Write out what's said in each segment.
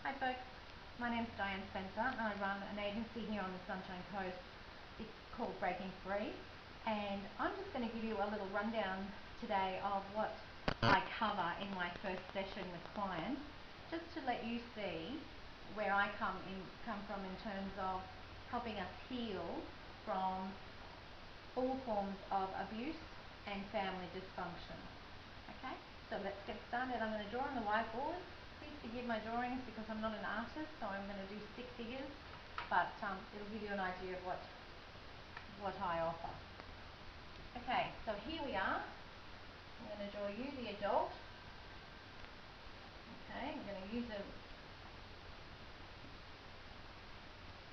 Hi folks, my name's Diane Spencer and I run an agency here on the Sunshine Coast. It's called Breaking Free, and I'm just going to give you a little rundown today of what I cover in my first session with clients, just to let you see where I come from in terms of helping us heal from all forms of abuse and family dysfunction. Okay, so let's get started. I'm going to draw on the whiteboard. Please forgive my drawings because I'm not an artist, so I'm going to do stick figures, but it'll give you an idea of what I offer. Okay, so here we are. I'm going to draw you, the adult. Okay, I'm going to use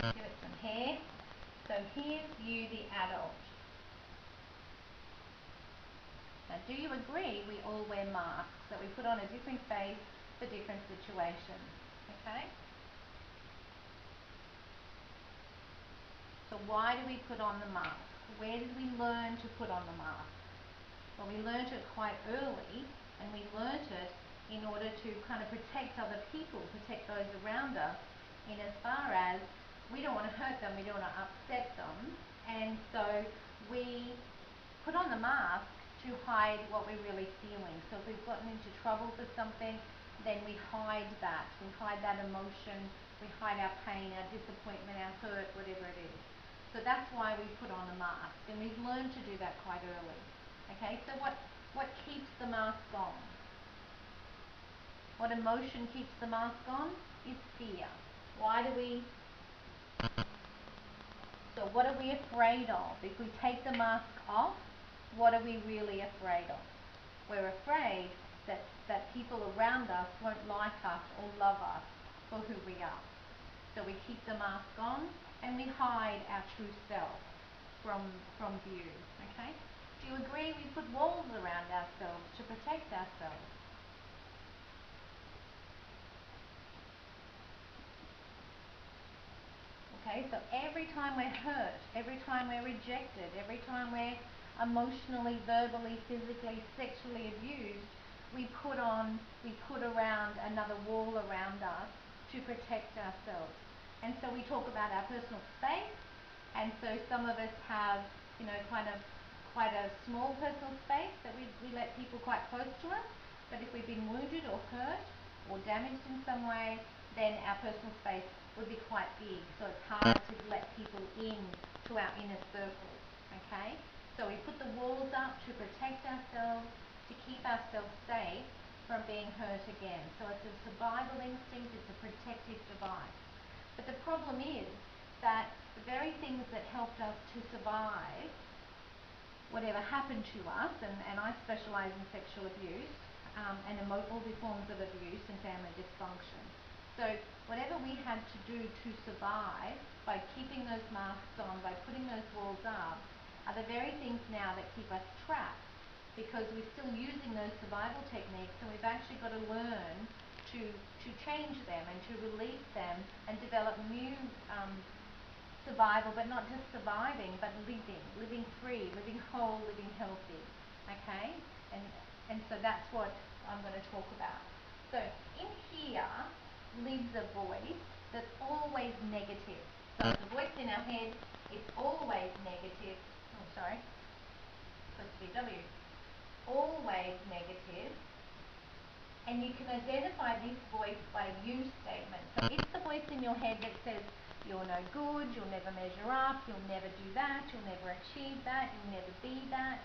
give it some hair. So here's you, the adult. Now, do you agree we all wear masks, that we put on a different face for different situations? Okay? So why do we put on the mask? Where did we learn to put on the mask? Well, we learned it quite early, and we learned it in order to kind of protect other people, protect those around us, in as far as we don't want to hurt them, we don't want to upset them, and so we put on the mask to hide what we're really feeling. So if we've gotten into trouble for something, then we hide that. We hide that emotion, we hide our pain, our disappointment, our hurt, whatever it is. So that's why we put on a mask, and we've learned to do that quite early. Okay, so what keeps the mask on? What emotion keeps the mask on? Is fear. Why do we... So what are we afraid of? If we take the mask off, what are we really afraid of? We're afraid that people around us won't like us or love us for who we are. So we keep the mask on and we hide our true self from view. Okay? Do you agree we put walls around ourselves to protect ourselves? Okay, so every time we're hurt, every time we're rejected, every time we're emotionally, verbally, physically, sexually abused, we put around another wall around us to protect ourselves. And so we talk about our personal space, and so some of us have, kind of quite a small personal space that we let people quite close to us, but if we've been wounded or hurt or damaged in some way, then our personal space would be quite big, so it's hard to let people in to our inner circles, okay? So we put the walls up to protect ourselves, to keep ourselves safe from being hurt again. So it's a survival instinct, it's a protective device. But the problem is that the very things that helped us to survive whatever happened to us, and I specialise in sexual abuse, and all the forms of abuse and family dysfunction. So whatever we had to do to survive by keeping those masks on, by putting those walls up, are the very things now that keep us trapped, because we're still using those survival techniques, and we've actually got to learn to change them and to release them and develop new survival, but not just surviving, but living free, living whole, living healthy. Okay? And so that's what I'm going to talk about. So in here lives a voice that's always negative. So the voice in our head is always negative. Oh, sorry. Supposed to be W. Always negative. And you can identify this voice by you statements. So it's the voice in your head that says, you're no good, you'll never measure up, you'll never do that, you'll never achieve that, you'll never be that.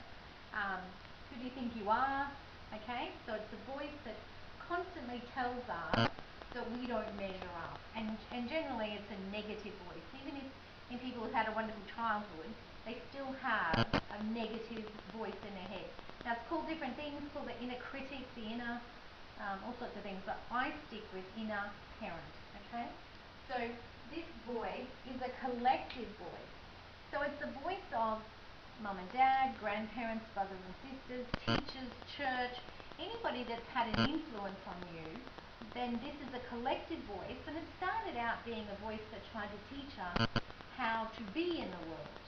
Who do you think you are? Okay, so it's a voice that constantly tells us that we don't measure up. And generally it's a negative voice. Even if people have had a wonderful childhood, they still have a negative voice in their head. Now it's called different things, called the inner critic, the inner, all sorts of things, but I stick with inner parent, okay? So this voice is a collective voice. So it's the voice of mum and dad, grandparents, brothers and sisters, teachers, church, anybody that's had an influence on you. Then this is a collective voice, and it started out being a voice that tried to teach us how to be in the world,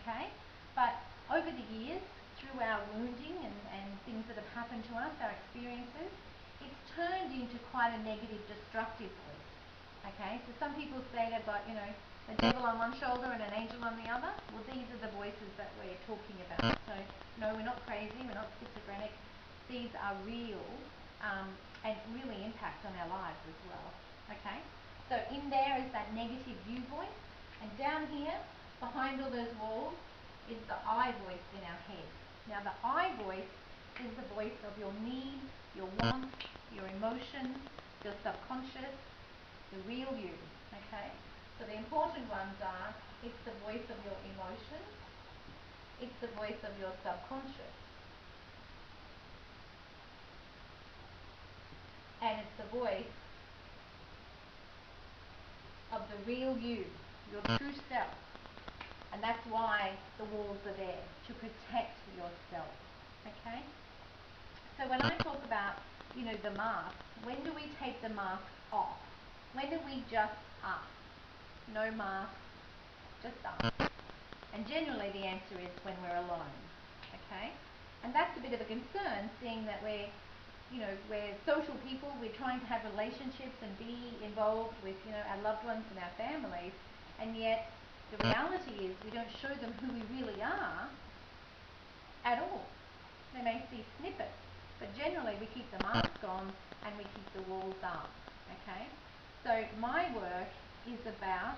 okay? But over the years, through our wounding and things that have happened to us, our experiences, it's turned into quite a negative, destructive voice. Okay, so some people say they've got, the devil on one shoulder and an angel on the other. Well, these are the voices that we're talking about. So, no, we're not crazy, we're not schizophrenic. These are real and really impact on our lives as well. Okay, so in there is that negative you voice, and down here, behind all those walls, is the I voice in our head. Now, the I voice is the voice of your needs, your wants, your emotions, your subconscious, the real you. Okay, so the important ones are, it's the voice of your emotions, it's the voice of your subconscious, and it's the voice of the real you, your true self. And that's why the walls are there, to protect yourself. Okay? So when I talk about, the mask, when do we take the mask off? When do we just us? No mask, just us. And generally the answer is when we're alone. Okay? And that's a bit of a concern, seeing that we're social people, we're trying to have relationships and be involved with, our loved ones and our families, and yet the reality is we don't show them who we really are at all. They may see snippets, but generally we keep the mask on and we keep the walls up. Okay? So my work is about,